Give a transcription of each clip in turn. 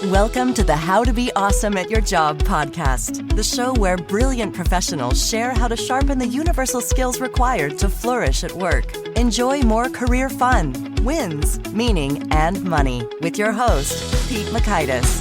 Welcome to the How to Be Awesome at Your Job podcast, the show where brilliant professionals share how to sharpen the universal skills required to flourish at work. Enjoy more career fun, wins, meaning, and money with your host, Pete Makaitis.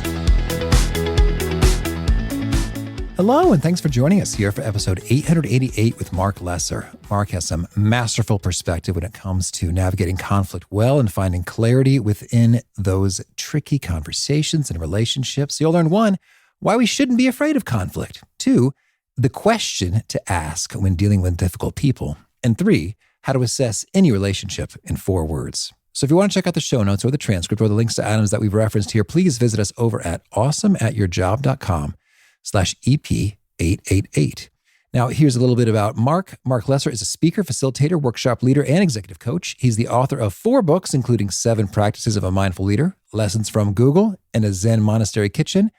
Hello, and thanks for joining us here for episode 888 with Marc Lesser. Marc has some masterful perspective when it comes to navigating conflict well and finding clarity within those tricky conversations and relationships. You'll learn 1, why we shouldn't be afraid of conflict. 2, the question to ask when dealing with difficult people. And 3, how to assess any relationship in 4 words. So if you want to check out the show notes or the transcript or the links to items that we've referenced here, please visit us over at awesomeatyourjob.com/EP888. Now, here's a little bit about Marc. Marc Lesser is a speaker, facilitator, workshop leader, and executive coach. He's the author of 4 books, including 7 Practices of a Mindful Leader, Lessons from Google, and a Zen Monastery Kitchen,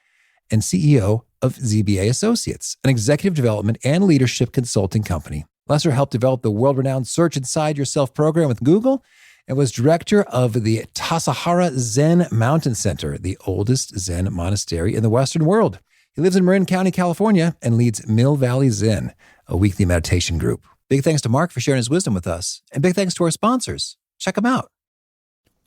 and CEO of ZBA Associates, an executive development and leadership consulting company. Lesser helped develop the world-renowned Search Inside Yourself program with Google and was director of the Tassajara Zen Mountain Center, the oldest Zen monastery in the Western world. He lives in Marin County, California, and leads Mill Valley Zen, a weekly meditation group. Big thanks to Marc for sharing his wisdom with us, and big thanks to our sponsors. Check them out.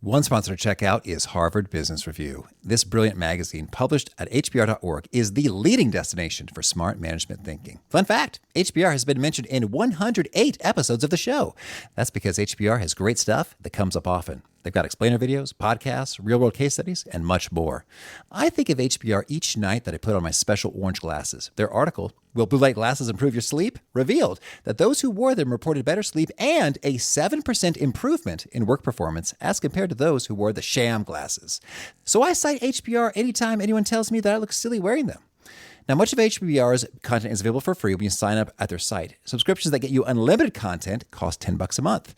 One sponsor to check out is Harvard Business Review. This brilliant magazine, published at hbr.org, is the leading destination for smart management thinking. Fun fact, HBR has been mentioned in 108 episodes of the show. That's because HBR has great stuff that comes up often. They've got explainer videos, podcasts, real-world case studies, and much more. I think of HBR each night that I put on my special orange glasses. Their article, Will Blue Light Glasses Improve Your Sleep?, revealed that those who wore them reported better sleep and a 7% improvement in work performance as compared to those who wore the sham glasses. So I cite HBR anytime anyone tells me that I look silly wearing them. Now, much of HBR's content is available for free when you sign up at their site. Subscriptions that get you unlimited content cost $10 a month.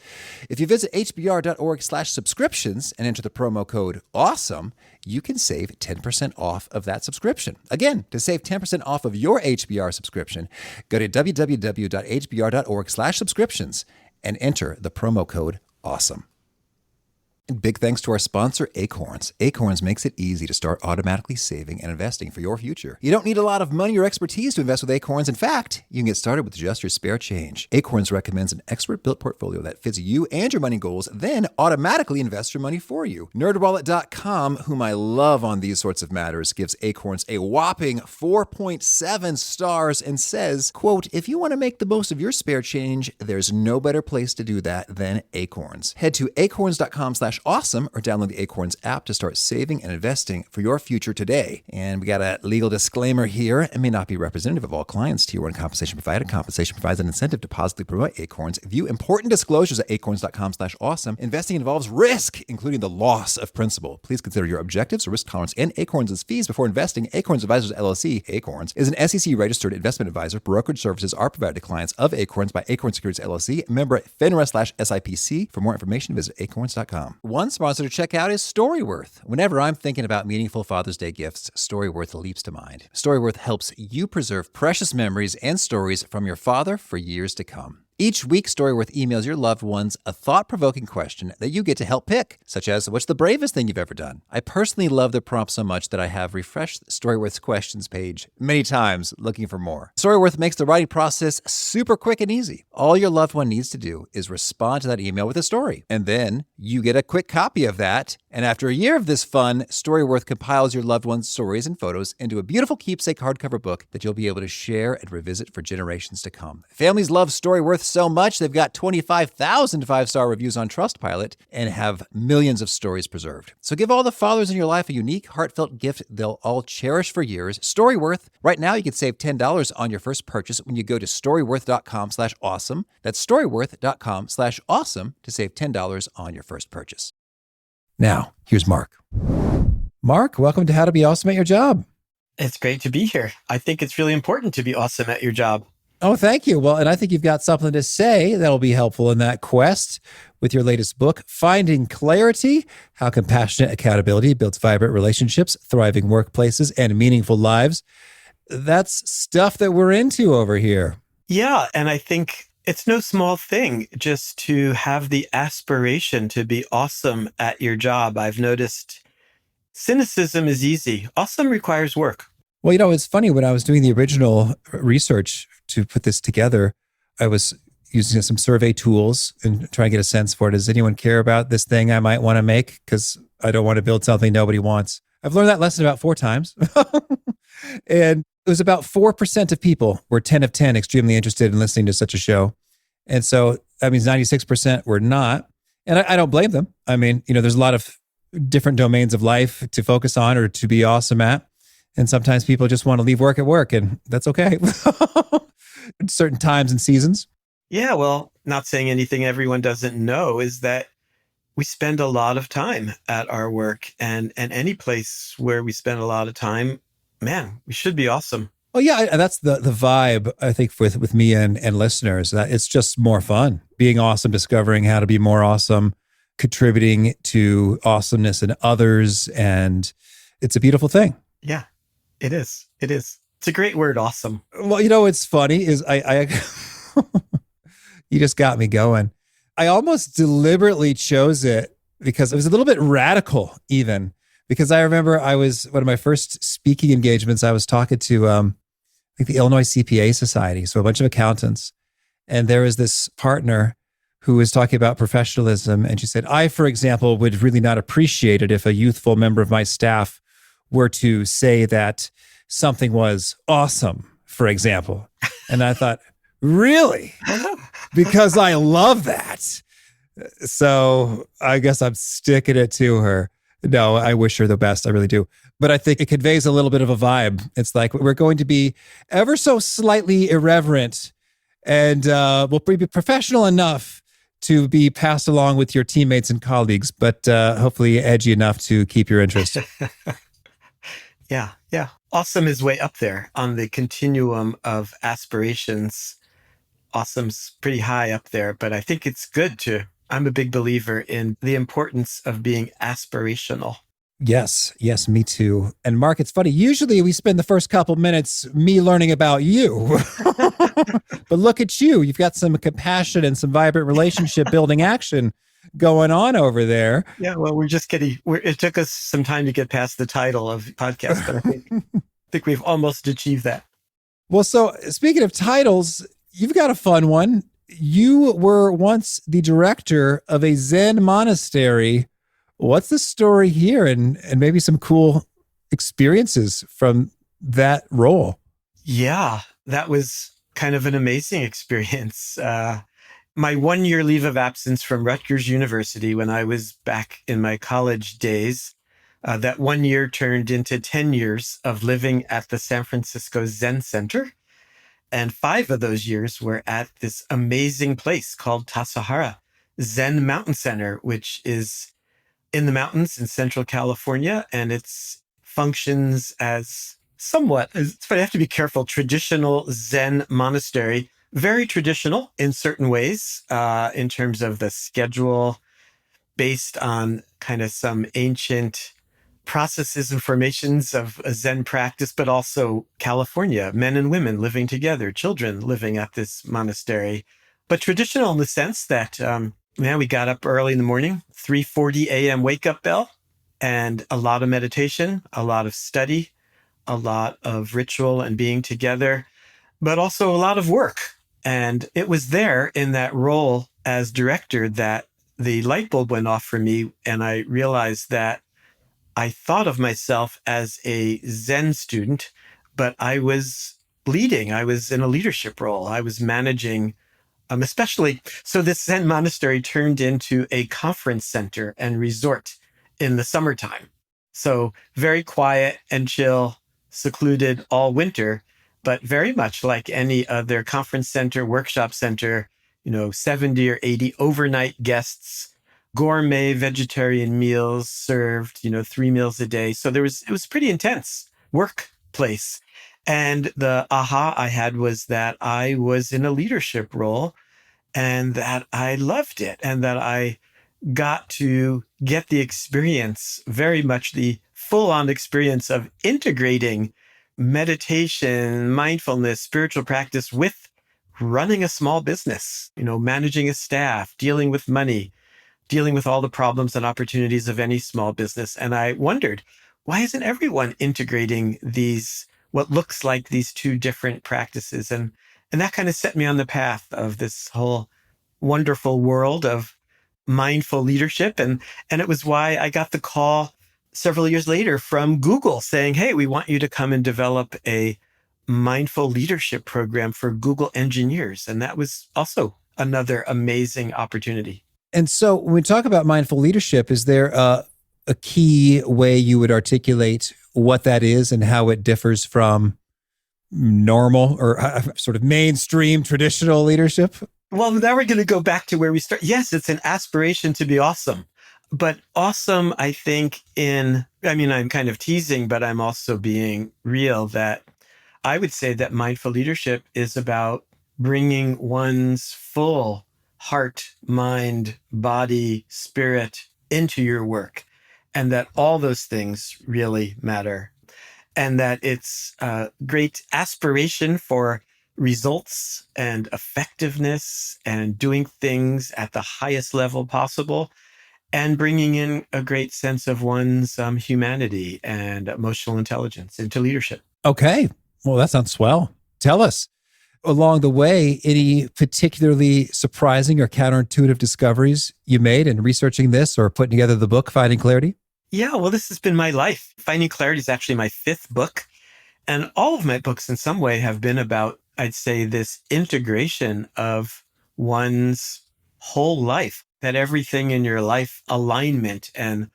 If you visit hbr.org/subscriptions and enter the promo code AWESOME, you can save 10% off of that subscription. Again, to save 10% off of your HBR subscription, go to www.hbr.org/subscriptions and enter the promo code AWESOME. And big thanks to our sponsor, Acorns. Acorns makes it easy to start automatically saving and investing for your future. You don't need a lot of money or expertise to invest with Acorns. In fact, you can get started with just your spare change. Acorns recommends an expert-built portfolio that fits you and your money goals, then automatically invests your money for you. NerdWallet.com, whom I love on these sorts of matters, gives Acorns a whopping 4.7 stars and says, quote, if you want to make the most of your spare change, there's no better place to do that than Acorns. Head to acorns.com/awesome or download the Acorns app to start saving and investing for your future today. And we got a legal disclaimer here. It may not be representative of all clients. Tier 1 compensation provided. Compensation provides an incentive to positively promote Acorns. View important disclosures at acorns.com/awesome. Investing involves risk, including the loss of principal. Please consider your objectives, risk tolerance, and Acorns' fees before investing. Acorns Advisors LLC, Acorns, is an SEC-registered investment advisor. Brokerage services are provided to clients of Acorns by Acorns Securities LLC, member FINRA/SIPC. For more information, visit acorns.com. One sponsor to check out is Storyworth. Whenever I'm thinking about meaningful Father's Day gifts, Storyworth leaps to mind. Storyworth helps you preserve precious memories and stories from your father for years to come. Each week, Storyworth emails your loved ones a thought-provoking question that you get to help pick, such as, what's the bravest thing you've ever done? I personally love the prompt so much that I have refreshed Storyworth's questions page many times looking for more. Storyworth makes the writing process super quick and easy. All your loved one needs to do is respond to that email with a story, and then you get a quick copy of that. And after a year of this fun, Storyworth compiles your loved one's stories and photos into a beautiful keepsake hardcover book that you'll be able to share and revisit for generations to come. Families love Storyworth so much, they've got 25,000 five-star reviews on Trustpilot and have millions of stories preserved. So give all the fathers in your life a unique, heartfelt gift they'll all cherish for years. Storyworth. Right now, you can save $10 on your first purchase when you go to storyworth.com/awesome. That's storyworth.com/awesome to save $10 on your first purchase. Now, here's Marc. Marc, welcome to How to Be Awesome at Your Job. It's great to be here. I think it's really important to be awesome at your job. Oh, thank you. Well, and I think you've got something to say that'll be helpful in that quest with your latest book, Finding Clarity, How Compassionate Accountability Builds Vibrant Relationships, Thriving Workplaces, and Meaningful Lives. That's stuff that we're into over here. Yeah, and I think it's no small thing just to have the aspiration to be awesome at your job. I've noticed Cynicism is easy. Awesome requires work. Well, it's funny. When I was doing the original research to put this together, I was using some survey tools and trying to get a sense for it. Does anyone care about this thing I might want to make? Because I don't want to build something nobody wants. I've learned that lesson about 4 times. And it was about 4% of people were 10 of 10 extremely interested in listening to such a show. And so that means 96% were not. And I don't blame them. I mean, there's a lot of different domains of life to focus on or to be awesome at. And sometimes people just want to leave work at work, and that's okay. At certain times and seasons. Yeah, well, not saying anything everyone doesn't know is that we spend a lot of time at our work, and any place where we spend a lot of time, man, we should be awesome. Oh yeah, that's the vibe, I think, with me and listeners. That it's just more fun being awesome, discovering how to be more awesome, contributing to awesomeness in others, and it's a beautiful thing. Yeah, it is. It is. It's a great word, awesome. Well, what's funny is I you just got me going. I almost deliberately chose it because it was a little bit radical, even because I remember one of my first speaking engagements. I was talking to I think the Illinois CPA Society, so a bunch of accountants, and there was this partner who was talking about professionalism, and she said, "I, for example, would really not appreciate it if a youthful member of my staff were to say that something was awesome, for example." And I thought, really? Because I love that. So I guess I'm sticking it to her. No, I wish her the best. I really do. But I think it conveys a little bit of a vibe. It's like we're going to be ever so slightly irreverent, and we'll be professional enough to be passed along with your teammates and colleagues, but hopefully edgy enough to keep your interest. Yeah. Awesome is way up there on the continuum of aspirations. Awesome's pretty high up there, but I think it's good I'm a big believer in the importance of being aspirational. Yes, me too. And Mark, it's funny. Usually we spend the first couple minutes me learning about you. But look at you. You've got some compassion and some vibrant relationship building action going on over there. Yeah, well, we're just kidding. It took us some time to get past the title of the podcast, but I think we've almost achieved that. Well, so speaking of titles, you've got a fun one. You were once the director of a Zen monastery. What's the story here, and maybe some cool experiences from that role? Yeah, that was kind of an amazing experience. My 1-year leave of absence from Rutgers University when I was back in my college days, that 1 year turned into 10 years of living at the San Francisco Zen Center. And 5 of those years were at this amazing place called Tassajara Zen Mountain Center, which is in the mountains in Central California. And it functions as it's funny, I have to be careful, traditional Zen monastery. Very traditional in certain ways, in terms of the schedule, based on kind of some ancient processes and formations of a Zen practice, but also California, men and women living together, children living at this monastery. But traditional in the sense that, we got up early in the morning, 3:40 a.m. wake-up bell, and a lot of meditation, a lot of study, a lot of ritual and being together, but also a lot of work. And it was there in that role as director that the light bulb went off for me, and I realized that I thought of myself as a Zen student, but I was leading. I was in a leadership role. I was managing, especially. So this Zen monastery turned into a conference center and resort in the summertime. So very quiet and chill, secluded all winter, but very much like any other conference center, workshop center, 70 or 80 overnight guests, gourmet vegetarian meals served, 3 meals a day. So it was pretty intense workplace. And the aha I had was that I was in a leadership role and that I loved it, and that I got to get the experience, very much the full-on experience of integrating meditation, mindfulness, spiritual practice with running a small business, managing a staff, dealing with money, dealing with all the problems and opportunities of any small business. And I wondered, why isn't everyone integrating what looks like these two different practices? And that kind of set me on the path of this whole wonderful world of mindful leadership. And it was why I got the call several years later from Google saying, hey, we want you to come and develop a mindful leadership program for Google engineers. And that was also another amazing opportunity. And so when we talk about mindful leadership, is there a key way you would articulate what that is and how it differs from normal or sort of mainstream traditional leadership? Well, now we're going to go back to where we start. Yes, it's an aspiration to be awesome. But awesome, I think I'm kind of teasing, but I'm also being real that I would say that mindful leadership is about bringing one's full heart, mind, body, spirit into your work, and that all those things really matter, and that it's a great aspiration for results and effectiveness and doing things at the highest level possible, and bringing in a great sense of one's humanity and emotional intelligence into leadership. Okay. Well, that sounds swell. Tell us, along the way, any particularly surprising or counterintuitive discoveries you made in researching this or putting together the book, Finding Clarity? Yeah, well, this has been my life. Finding Clarity is actually my 5th book. And all of my books in some way have been about, I'd say, this integration of one's whole life, that everything in your life, alignment and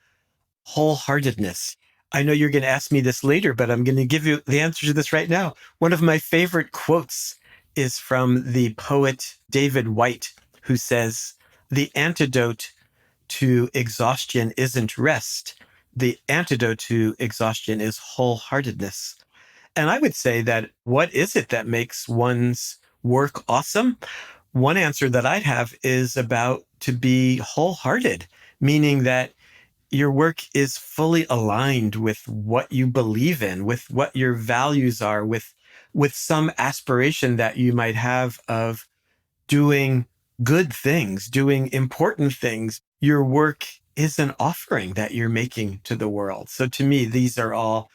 wholeheartedness. I know you're going to ask me this later, but I'm going to give you the answer to this right now. One of my favorite quotes is from the poet David Whyte, who says, "The antidote to exhaustion isn't rest. The antidote to exhaustion is wholeheartedness." And I would say that what is it that makes one's work awesome? One answer that I'd have is about to be wholehearted, meaning that your work is fully aligned with what you believe in, with what your values are, with some aspiration that you might have of doing good things, doing important things. Your work is an offering that you're making to the world. So to me, these are all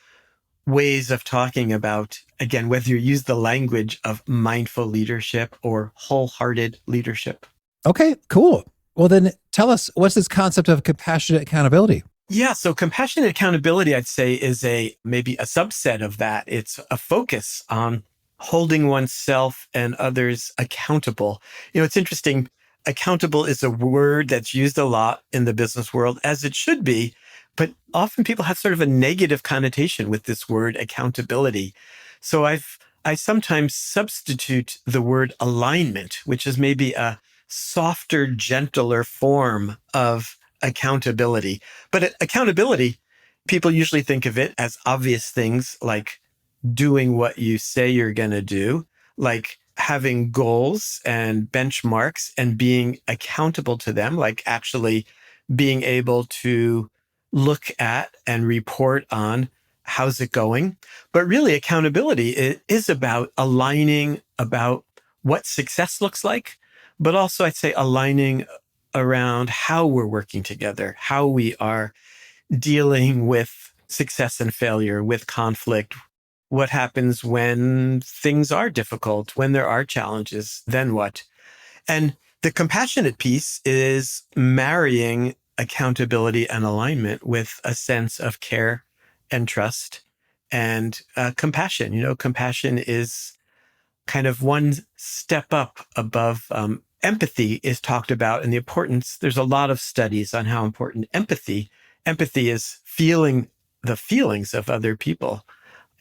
ways of talking about, again, whether you use the language of mindful leadership or wholehearted leadership. Okay, cool. Well, then tell us, what's this concept of compassionate accountability? Yeah, so compassionate accountability, I'd say, is maybe a subset of that. It's a focus on holding oneself and others accountable. It's interesting. Accountable is a word that's used a lot in the business world, as it should be, but often people have sort of a negative connotation with this word accountability. So I sometimes substitute the word alignment, which is maybe a softer, gentler form of accountability. But accountability, people usually think of it as obvious things like doing what you say you're going to do, like having goals and benchmarks and being accountable to them, like actually being able to look at and report on how's it going. But really, accountability is about aligning about what success looks like, but also I'd say aligning around how we're working together, how we are dealing with success and failure, with conflict, what happens when things are difficult, when there are challenges, then what? And the compassionate piece is marrying accountability and alignment with a sense of care and trust and compassion. Compassion is kind of one step up above empathy is talked about, and the importance. There's a lot of studies on how important empathy is feeling the feelings of other people.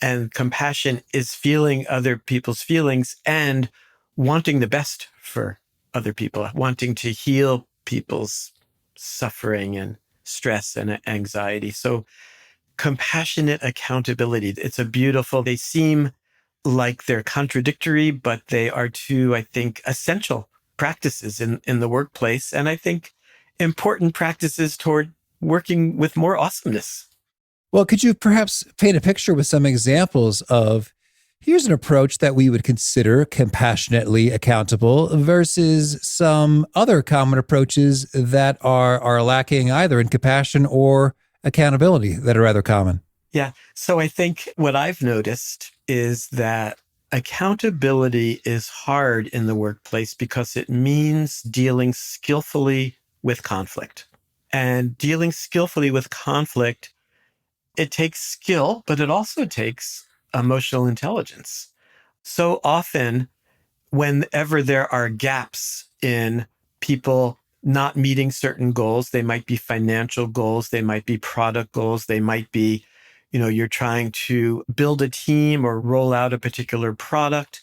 And compassion is feeling other people's feelings and wanting the best for other people, wanting to heal people's suffering and stress and anxiety. So compassionate accountability, they seem like they're contradictory, but they are two, I think, essential practices in the workplace. And I think important practices toward working with more awesomeness. Well, could you perhaps paint a picture with some examples of, here's an approach that we would consider compassionately accountable versus some other common approaches that are lacking either in compassion or accountability that are rather common? Yeah. So I think what I've noticed is that accountability is hard in the workplace because it means dealing skillfully with conflict. And dealing skillfully with conflict, it takes skill, but it also takes emotional intelligence. So often, whenever there are gaps in people not meeting certain goals, they might be financial goals, they might be product goals, they might be, you're trying to build a team or roll out a particular product.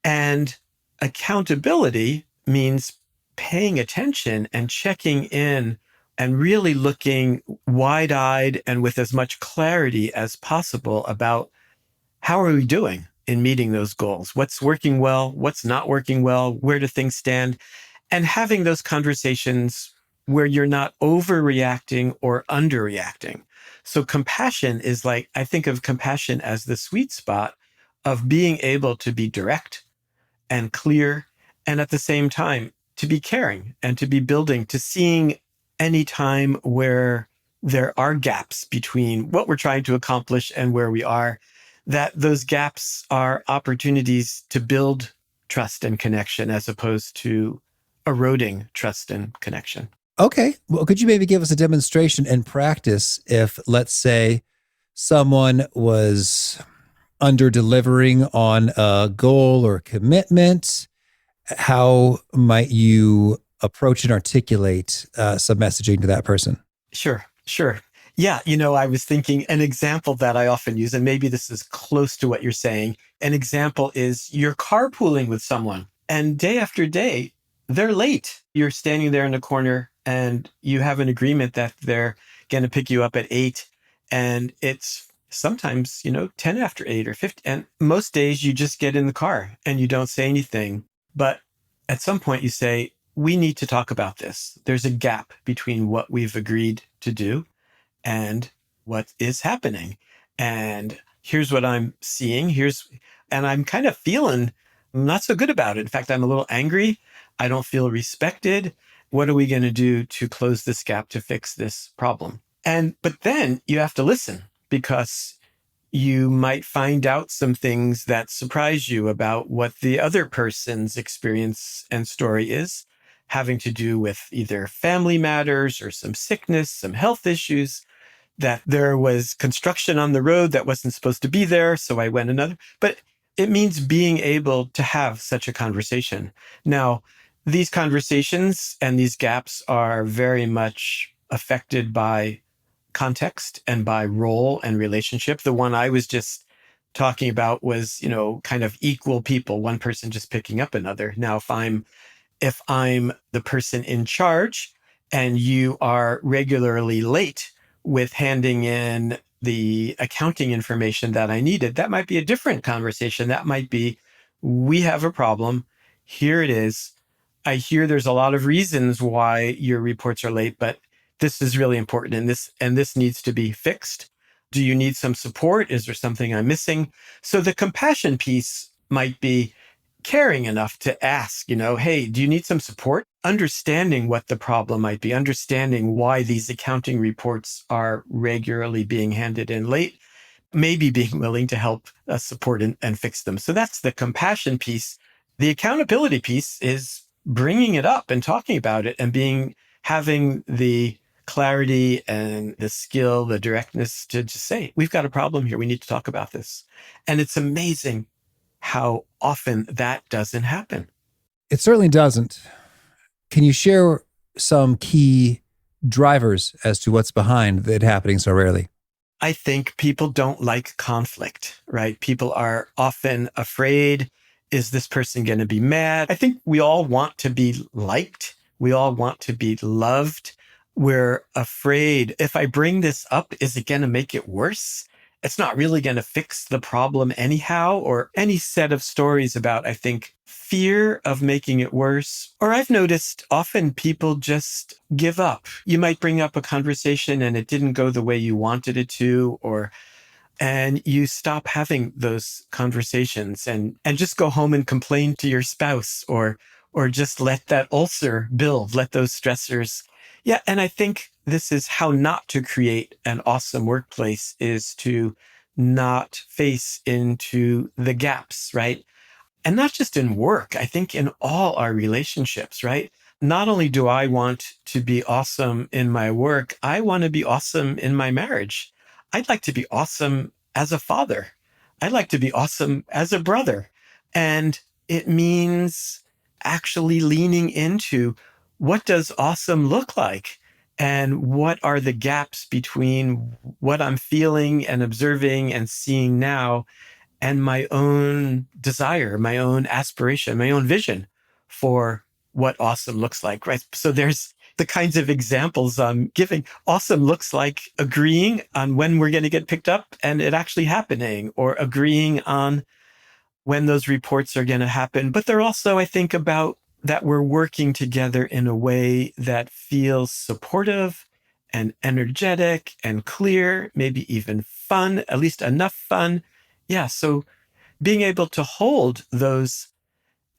And accountability means paying attention and checking in and really looking wide eyed and with as much clarity as possible about how are we doing in meeting those goals? What's working well? What's not working well? Where do things stand? And having those conversations where you're not overreacting or underreacting. So compassion is like, I think of compassion as the sweet spot of being able to be direct and clear, and at the same time, to be caring and to be building, to seeing any time where there are gaps between what we're trying to accomplish and where we are, that those gaps are opportunities to build trust and connection as opposed to eroding trust and connection. Okay. Well, could you maybe give us a demonstration and practice if, let's say, someone was under delivering on a goal or commitment? How might you approach and articulate some messaging to that person? Sure. Yeah. I was thinking an example that I often use, and maybe this is close to what you're saying. An example is you're carpooling with someone and day after day, they're late. You're standing there in the corner and you have an agreement that they're going to pick you up at 8. And it's sometimes, 10 after 8 or 50. And most days you just get in the car and you don't say anything. But at some point you say, we need to talk about this. There's a gap between what we've agreed to do and what is happening. And here's what I'm seeing. And I'm kind of feeling not so good about it. In fact, I'm a little angry. I don't feel respected. What are we going to do to close this gap to fix this problem? But then you have to listen, because you might find out some things that surprise you about what the other person's experience and story is, having to do with either family matters or some sickness, some health issues, that there was construction on the road that wasn't supposed to be there, so I went another. But it means being able to have such a conversation. Now, these conversations and these gaps are very much affected by context and by role and relationship. The one I was just talking about was, kind of equal people, one person just picking up another. Now, if I'm the person in charge and you are regularly late with handing in the accounting information that I needed, that might be a different conversation. That might be, we have a problem. Here it is. I hear there's a lot of reasons why your reports are late, but this is really important and this needs to be fixed. Do you need some support? Is there something I'm missing? So the compassion piece might be caring enough to ask, hey, do you need some support? Understanding what the problem might be, understanding why these accounting reports are regularly being handed in late, maybe being willing to help support and fix them. So that's the compassion piece. The accountability piece is bringing it up and talking about it and having the clarity and the skill, the directness to just say, we've got a problem here. We need to talk about this. And it's amazing how often that doesn't happen. It certainly doesn't. Can you share some key drivers as to what's behind it happening so rarely? I think people don't like conflict, right? People are often afraid. Is this person going to be mad? I think we all want to be liked. We all want to be loved. We're afraid, if I bring this up, is it going to make it worse? It's not really going to fix the problem anyhow, or any set of stories about, I think, fear of making it worse. Or I've noticed often people just give up. You might bring up a conversation and it didn't go the way you wanted it to, and you stop having those conversations and just go home and complain to your spouse, or just let that ulcer build, let those stressors Yeah. And I think this is how not to create an awesome workplace, is to not face into the gaps, right? And not just in work, I think in all our relationships, right? Not only do I want to be awesome in my work, I want to be awesome in my marriage. I'd like to be awesome as a father. I'd like to be awesome as a brother. And it means actually leaning into, what does awesome look like? And what are the gaps between what I'm feeling and observing and seeing now and my own desire, my own aspiration, my own vision for what awesome looks like, right? So there's the kinds of examples I'm giving. Awesome looks like agreeing on when we're going to get picked up and it actually happening, or agreeing on when those reports are going to happen. But they're also, I think, about that we're working together in a way that feels supportive and energetic and clear, maybe even fun, at least enough fun. Yeah. So being able to hold those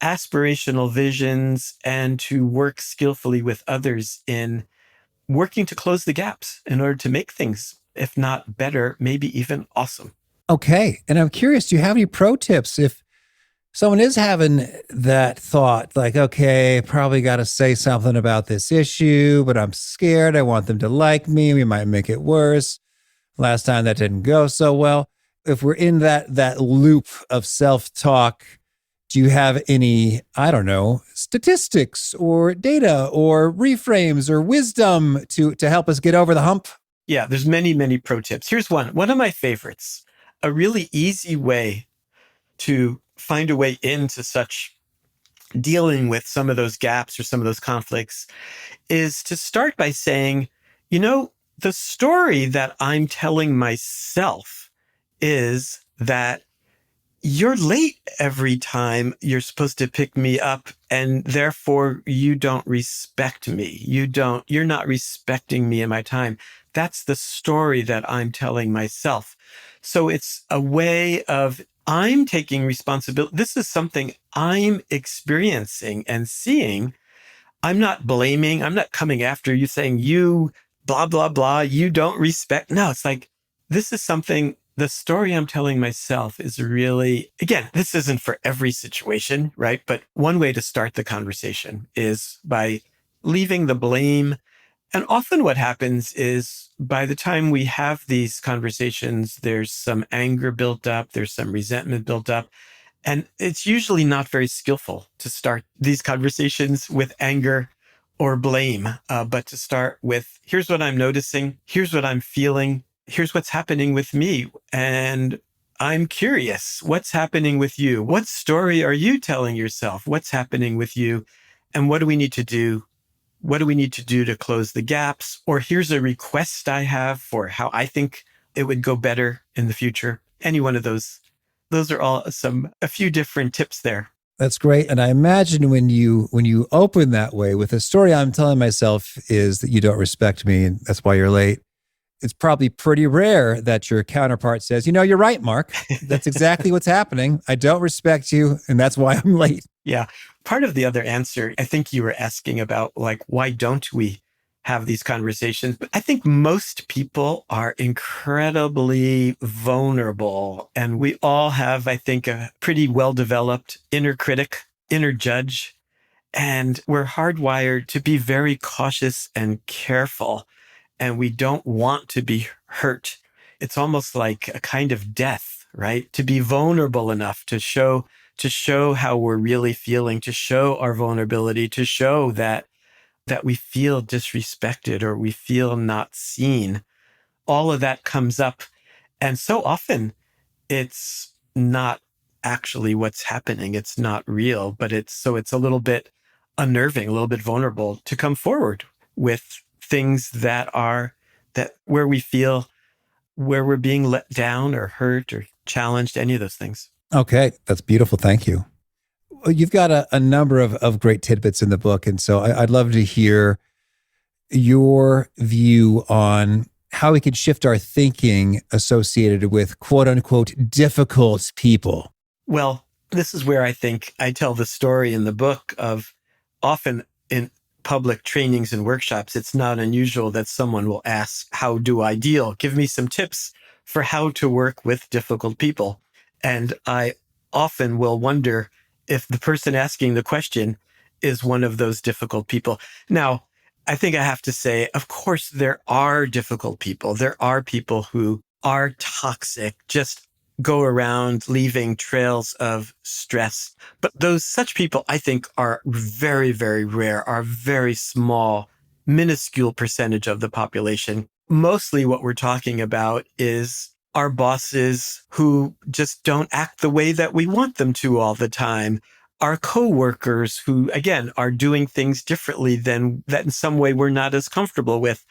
aspirational visions and to work skillfully with others in working to close the gaps in order to make things, if not better, maybe even awesome. Okay. And I'm curious, do you have any pro tips if someone is having that thought, like, okay, probably got to say something about this issue, but I'm scared. I want them to like me. We might make it worse. Last time that didn't go so well. If we're in that loop of self-talk, do you have any, I don't know, statistics or data or reframes or wisdom to help us get over the hump? Yeah, there's many, many pro tips. Here's one of my favorites. A really easy way to find a way into such dealing with some of those gaps or some of those conflicts is to start by saying, the story that I'm telling myself is that you're late every time you're supposed to pick me up, and therefore you don't respect me. You're not respecting me and my time. That's the story that I'm telling myself. So it's a way of, I'm taking responsibility. This is something I'm experiencing and seeing. I'm not blaming. I'm not coming after you saying you blah, blah, blah. You don't respect. No, it's like, this is something, the story I'm telling myself is really, again, this isn't for every situation, right? But one way to start the conversation is by leaving the blame. And often what happens is, by the time we have these conversations, there's some anger built up, there's some resentment built up. And it's usually not very skillful to start these conversations with anger or blame, but to start with, here's what I'm noticing, here's what I'm feeling, here's what's happening with me. And I'm curious, what's happening with you? What story are you telling yourself? What's happening with you? And what do we need to do? What do we need to do to close the gaps? Or here's a request I have for how I think it would go better in the future. Any one of those. Those are all a few different tips there. That's great. And I imagine when you open that way with a story I'm telling myself is that you don't respect me and that's why you're late, it's probably pretty rare that your counterpart says, you're right, Mark. That's exactly what's happening. I don't respect you and that's why I'm late. Yeah. Part of the other answer, I think you were asking about, like, why don't we have these conversations? But I think most people are incredibly vulnerable. And we all have, I think, a pretty well-developed inner critic, inner judge. And we're hardwired to be very cautious and careful. And we don't want to be hurt. It's almost like a kind of death, right? To be vulnerable enough to show how we're really feeling, to show our vulnerability, to show that we feel disrespected or we feel not seen. All of that comes up. And so often it's not actually what's happening. It's not real, but it's a little bit unnerving, a little bit vulnerable to come forward with things where we feel, where we're being let down or hurt or challenged, any of those things. Okay. That's beautiful. Thank you. You've got a number of great tidbits in the book. And so I'd love to hear your view on how we could shift our thinking associated with quote unquote difficult people. Well, this is where I think I tell the story in the book of often in public trainings and workshops, it's not unusual that someone will ask, how do I deal? Give me some tips for how to work with difficult people. And I often will wonder if the person asking the question is one of those difficult people. Now, I think I have to say, of course, there are difficult people. There are people who are toxic, just go around leaving trails of stress. But such people, I think, are very, very rare, are very small, minuscule percentage of the population. Mostly what we're talking about is our bosses who just don't act the way that we want them to all the time. Our coworkers who, again, are doing things differently than that in some way we're not as comfortable with.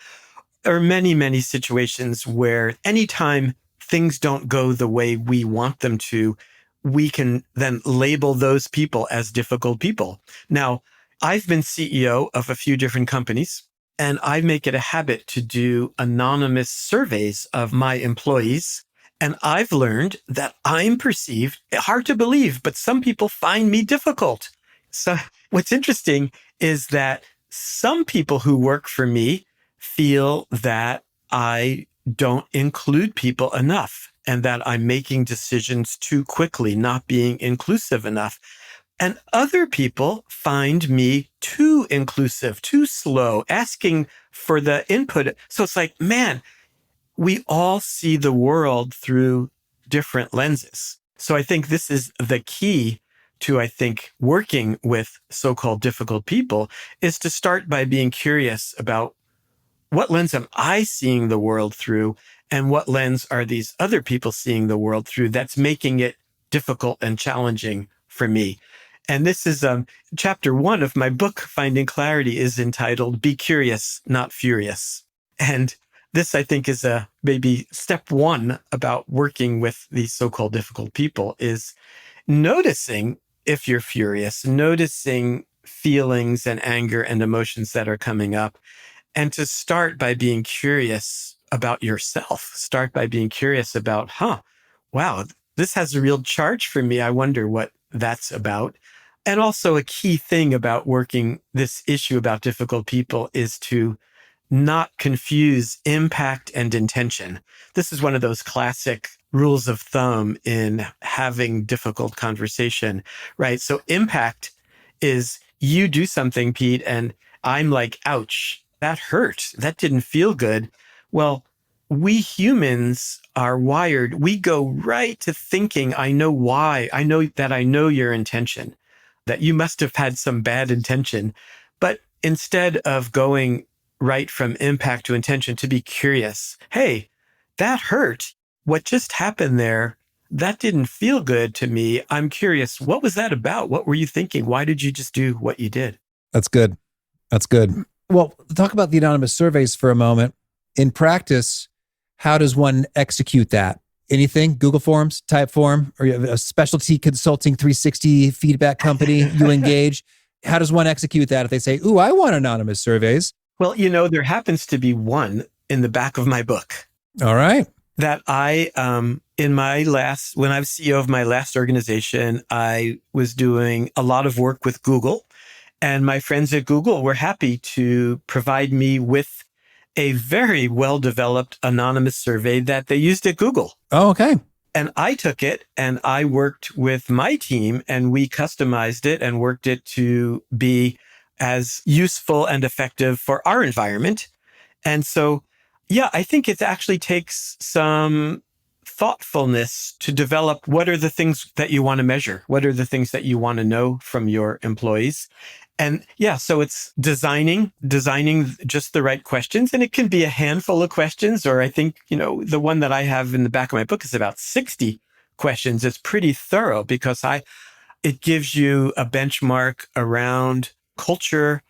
There are many, many situations where anytime things don't go the way we want them to, we can then label those people as difficult people. Now, I've been CEO of a few different companies, and I make it a habit to do anonymous surveys of my employees. And I've learned that I'm perceived, hard to believe, but some people find me difficult. So what's interesting is that some people who work for me feel that I don't include people enough and that I'm making decisions too quickly, not being inclusive enough. And other people find me too inclusive, too slow, asking for the input. So it's like, man, we all see the world through different lenses. So I think this is the key to, I think, working with so-called difficult people is to start by being curious about what lens am I seeing the world through and what lens are these other people seeing the world through that's making it difficult and challenging for me. And this is chapter 1 of my book, Finding Clarity, is entitled Be Curious, Not Furious. And this, I think, is maybe step 1 about working with these so-called difficult people is noticing if you're furious, noticing feelings and anger and emotions that are coming up, and to start by being curious about yourself. Start by being curious about, wow, this has a real charge for me. I wonder what that's about. And also a key thing about working this issue about difficult people is to not confuse impact and intention. This is one of those classic rules of thumb in having difficult conversation, right? So impact is you do something, Pete, and I'm like, ouch, that hurt. That didn't feel good. Well, we humans are wired. We go right to thinking, I know why. I know your intention, that you must have had some bad intention. But instead of going right from impact to intention, to be curious, hey, that hurt. What just happened there? That didn't feel good to me. I'm curious, what was that about? What were you thinking? Why did you just do what you did? That's good. That's good. Well, talk about the anonymous surveys for a moment. In practice, how does one execute that? Anything? Google Forms, Typeform, or you have a specialty consulting 360 feedback company you engage? How does one execute that if they say, ooh, I want anonymous surveys? Well, there happens to be one in the back of my book. All right. That I, when I was CEO of my last organization, I was doing a lot of work with Google. And my friends at Google were happy to provide me with a very well-developed anonymous survey that they used at Google. Oh, okay. And I took it and I worked with my team and we customized it and worked it to be as useful and effective for our environment. And so, yeah, I think it actually takes some thoughtfulness to develop what are the things that you want to measure? What are the things that you want to know from your employees? And yeah, so it's designing just the right questions. And it can be a handful of questions, or I think, the one that I have in the back of my book is about 60 questions. It's pretty thorough because it gives you a benchmark around culture,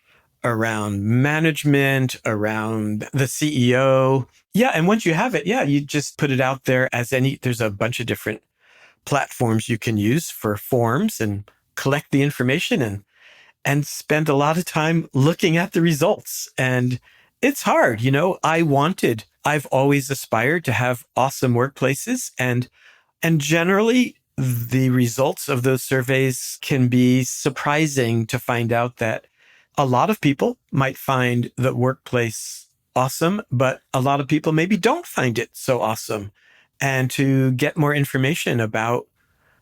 around management, around the CEO. Yeah. And once you have it, you just put it out there there's a bunch of different platforms you can use for forms and collect the information and spend a lot of time looking at the results. And it's hard, I've always aspired to have awesome workplaces. And generally, the results of those surveys can be surprising to find out that a lot of people might find the workplace awesome, but a lot of people maybe don't find it so awesome. And to get more information about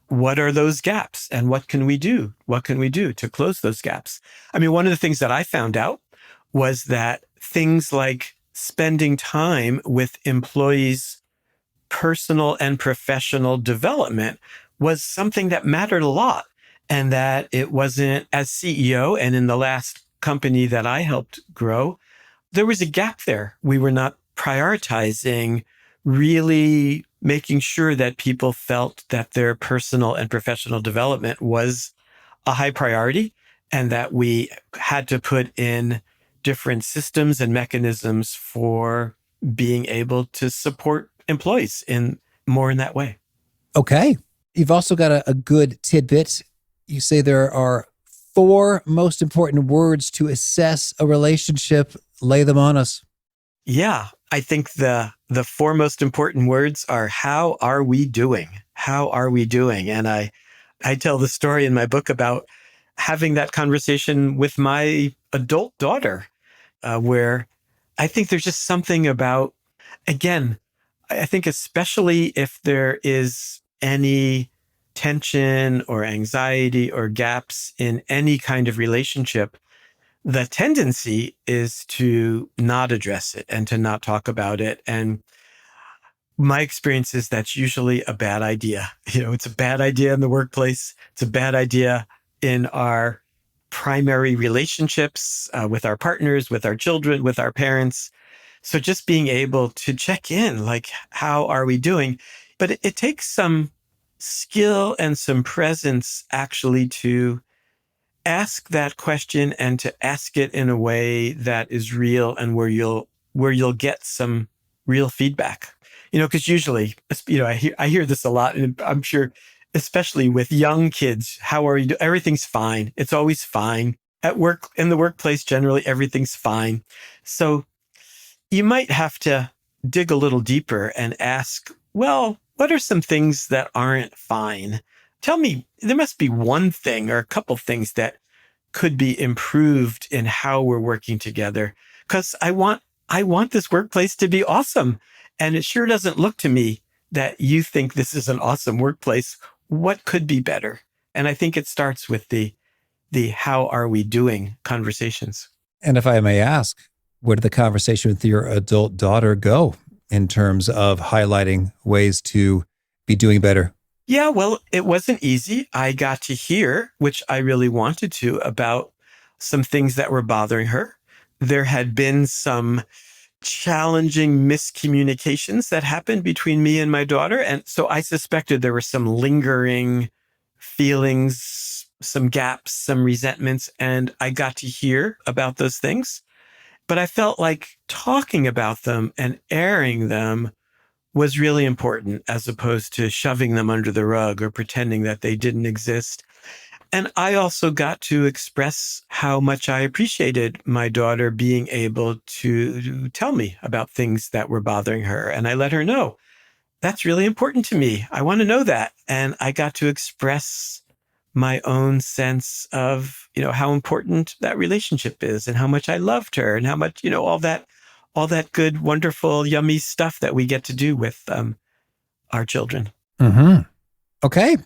what are those gaps and what can we do? What can we do to close those gaps? I mean, one of the things that I found out was that things like spending time with employees' personal and professional development was something that mattered a lot. And that it wasn't, as CEO and in the last company that I helped grow, there was a gap there. We were not prioritizing really making sure that people felt that their personal and professional development was a high priority and that we had to put in different systems and mechanisms for being able to support employees in that way. Okay. You've also got a good tidbit. You say there are 4 most important words to assess a relationship. Lay them on us. Yeah, I think the 4 most important words are, how are we doing? How are we doing? And I tell the story in my book about having that conversation with my adult daughter, where I think there's just something about, again, I think especially if there is any tension or anxiety or gaps in any kind of relationship, the tendency is to not address it and to not talk about it. And my experience is that's usually a bad idea. It's a bad idea in the workplace. It's a bad idea in our primary relationships with our partners, with our children, with our parents. So just being able to check in, like, how are we doing? But it takes some skill and some presence actually to ask that question and to ask it in a way that is real and where you'll get some real feedback. Because usually, I hear this a lot, and I'm sure, especially with young kids, how are you doing? Everything's fine. It's always fine. At work, in the workplace, generally, everything's fine. So you might have to dig a little deeper and ask, well, what are some things that aren't fine? Tell me, there must be one thing or a couple things that could be improved in how we're working together. Because I want this workplace to be awesome. And it sure doesn't look to me that you think this is an awesome workplace. What could be better? And I think it starts with the how are we doing conversations. And if I may ask, where did the conversation with your adult daughter go in terms of highlighting ways to be doing better? Yeah, well, it wasn't easy. I got to hear, which I really wanted to, about some things that were bothering her. There had been some challenging miscommunications that happened between me and my daughter. And so I suspected there were some lingering feelings, some gaps, some resentments, and I got to hear about those things. But I felt like talking about them and airing them was really important, as opposed to shoving them under the rug or pretending that they didn't exist. And I also got to express how much I appreciated my daughter being able to tell me about things that were bothering her. And I let her know, that's really important to me. I want to know that. And I got to express my own sense of, how important that relationship is and how much I loved her and how much, all that good, wonderful, yummy stuff that we get to do with our children. Mm-hmm. Okay.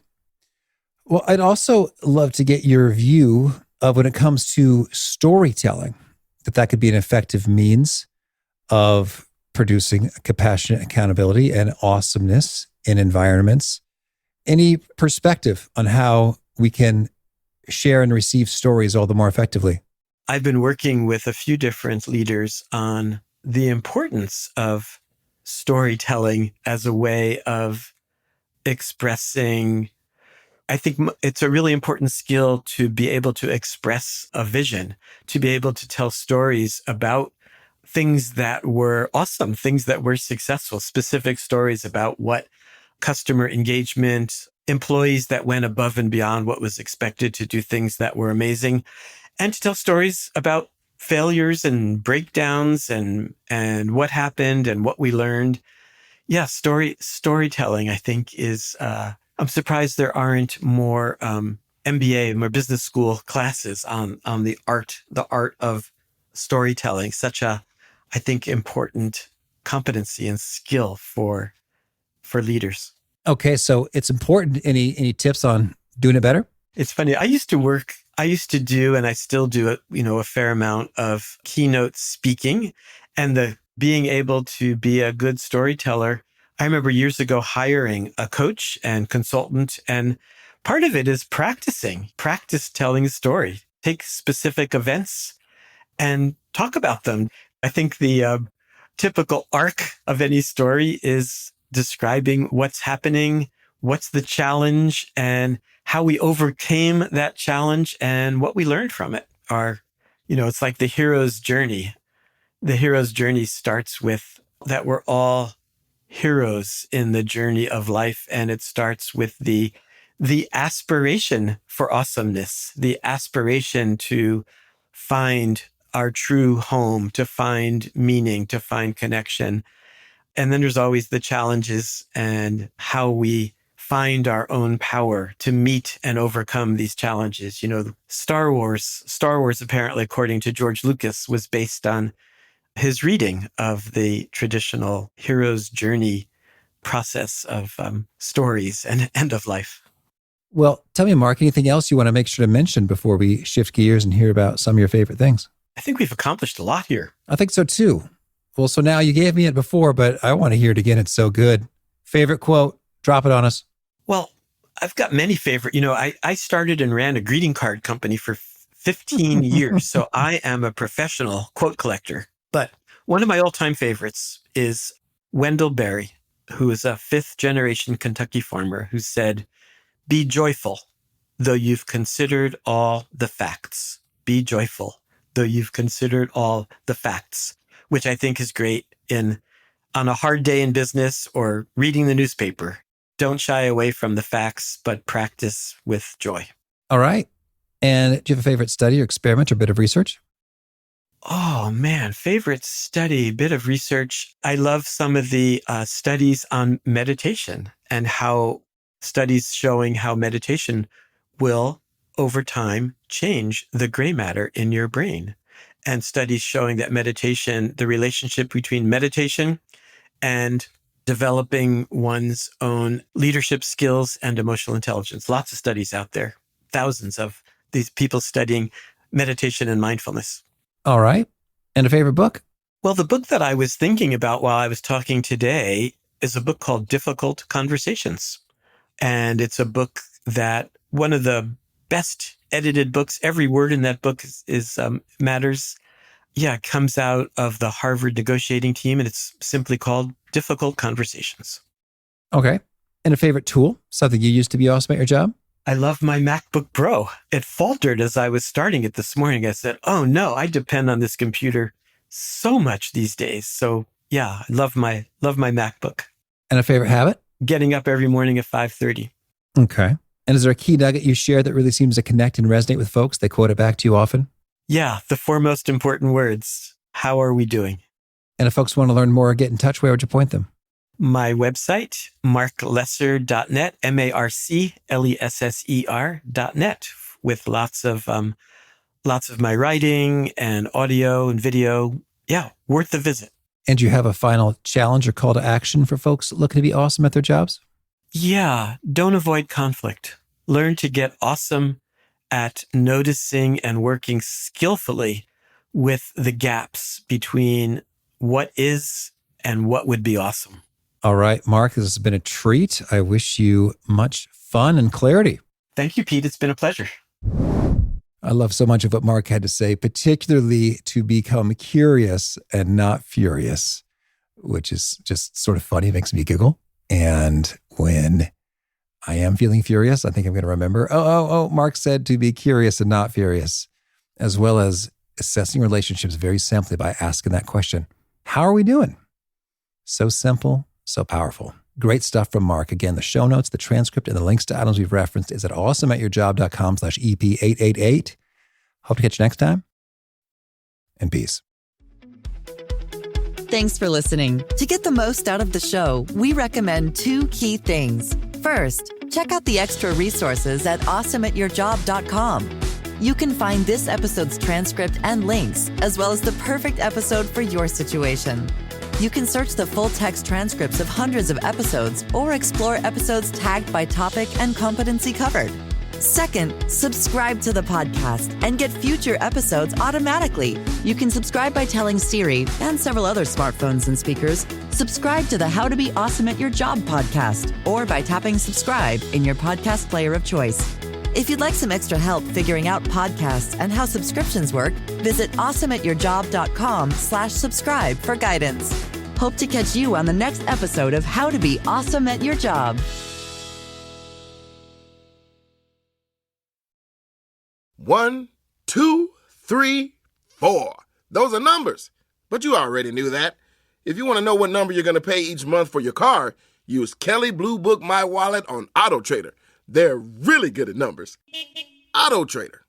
Well, I'd also love to get your view of when it comes to storytelling, that could be an effective means of producing compassionate accountability and awesomeness in environments. Any perspective on how we can share and receive stories all the more effectively? I've been working with a few different leaders on the importance of storytelling as a way of expressing. I think it's a really important skill to be able to express a vision, to be able to tell stories about things that were awesome, things that were successful, specific stories about what customer engagement, employees that went above and beyond what was expected to do things that were amazing, and to tell stories about failures and breakdowns and what happened and what we learned. Yeah, storytelling, I think, is, I'm surprised there aren't more MBA, my business school classes on the art of storytelling. Such a, I think, important competency and skill for leaders. Okay, so it's important. Any tips on doing it better? It's funny. I used to do, and I still do a fair amount of keynote speaking, and the being able to be a good storyteller. I remember years ago hiring a coach and consultant, and part of it is practice telling a story. Take specific events and talk about them. I think the typical arc of any story is describing what's happening, what's the challenge, and how we overcame that challenge and what we learned from it. It's like the hero's journey. The hero's journey starts with that we're all heroes in the journey of life. And it starts with the aspiration for awesomeness, the aspiration to find our true home, to find meaning, to find connection. And then there's always the challenges and how we find our own power to meet and overcome these challenges. Star Wars, apparently, according to George Lucas, was based on his reading of the traditional hero's journey process of stories and end of life. Well, tell me, Mark, anything else you want to make sure to mention before we shift gears and hear about some of your favorite things? I think we've accomplished a lot here. I think so too. Well, so now you gave me it before, but I want to hear it again. It's so good. Favorite quote, drop it on us. Well, I've got many favorite. I started and ran a greeting card company for 15 years, so I am a professional quote collector. But one of my all-time favorites is Wendell Berry, who is a fifth-generation Kentucky farmer who said, "Be joyful, though you've considered all the facts. Be joyful, though you've considered all the facts," which I think is great on a hard day in business or reading the newspaper. Don't shy away from the facts, but practice with joy. All right. And do you have a favorite study or experiment or bit of research? Oh, man. Favorite study, bit of research. I love some of the studies on meditation and how studies showing how meditation will, over time, change the gray matter in your brain. And studies showing that meditation, the relationship between meditation and developing one's own leadership skills and emotional intelligence. Lots of studies out there. Thousands of these people studying meditation and mindfulness. All right. And a favorite book? Well, the book that I was thinking about while I was talking today is a book called Difficult Conversations. And it's a book that one of the best edited books, every word in that book is matters. Yeah, it comes out of the Harvard negotiating team, and it's simply called Difficult Conversations. Okay. And a favorite tool? Something you used to be awesome at your job? I love my MacBook Pro. It faltered as I was starting it this morning. I said, oh no, I depend on this computer so much these days. So yeah, I love my MacBook. And a favorite habit? Getting up every morning at 5:30. Okay. And is there a key nugget you share that really seems to connect and resonate with folks? They quote it back to you often? Yeah, the four most important words. How are we doing? And if folks want to learn more or get in touch, where would you point them? My website, marclesser.net, MarcLesser.net, with lots of my writing and audio and video. Yeah, worth the visit. And do you have a final challenge or call to action for folks looking to be awesome at their jobs? Yeah, don't avoid conflict. Learn to get awesome at noticing and working skillfully with the gaps between what is and what would be awesome. All right, Marc, this has been a treat. I wish you much fun and clarity. Thank you, Pete. It's been a pleasure. I love so much of what Marc had to say, particularly to become curious and not furious, which is just sort of funny. It makes me giggle. And when I am feeling furious, I think I'm going to remember, Marc said to be curious and not furious, as well as assessing relationships very simply by asking that question, how are we doing? So simple, so powerful. Great stuff from Marc. Again, the show notes, the transcript, and the links to items we've referenced is at awesomeatyourjob.com/EP888. Hope to catch you next time. And peace. Thanks for listening. To get the most out of the show, we recommend 2 key things. First, check out the extra resources at awesomeatyourjob.com. You can find this episode's transcript and links, as well as the perfect episode for your situation. You can search the full-text transcripts of hundreds of episodes or explore episodes tagged by topic and competency covered. Second, subscribe to the podcast and get future episodes automatically. You can subscribe by telling Siri and several other smartphones and speakers, subscribe to the How to Be Awesome at Your Job podcast, or by tapping subscribe in your podcast player of choice. If you'd like some extra help figuring out podcasts and how subscriptions work, visit awesomeatyourjob.com/subscribe for guidance. Hope to catch you on the next episode of How to Be Awesome at Your Job. 1, 2, 3, 4. Those are numbers, but you already knew that. If you want to know what number you're going to pay each month for your car, use Kelley Blue Book My Wallet on Auto Trader. They're really good at numbers. Auto Trader.